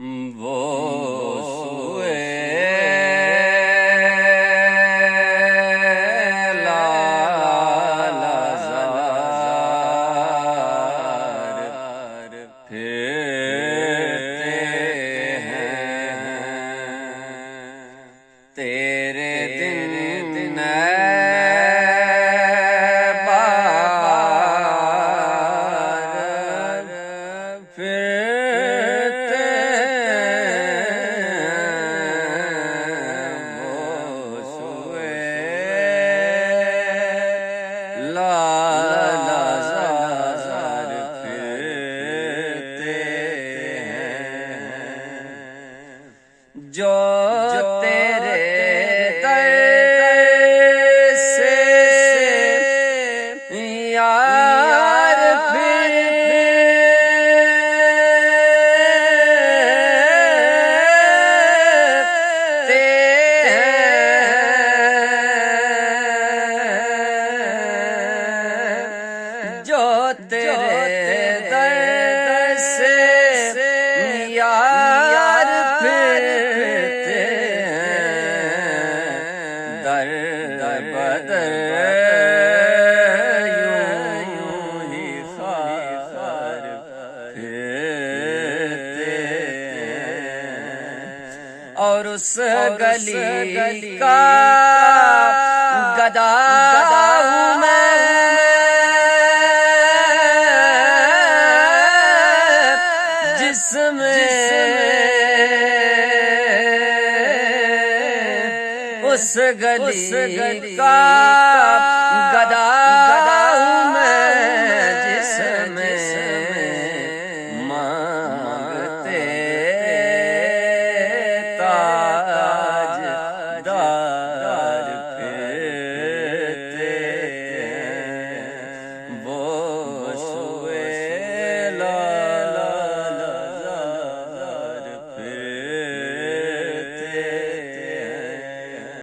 وہ سوئے لالازار پھرتے ہیں تیرے دن جو تیرے در سے یار پھرتے ہیں جو تیرے در سے یار در بدر یوں ہی خار پھرتے ہیں اور اس گلی کا گدا ہوں میں جس میں اس گلی کا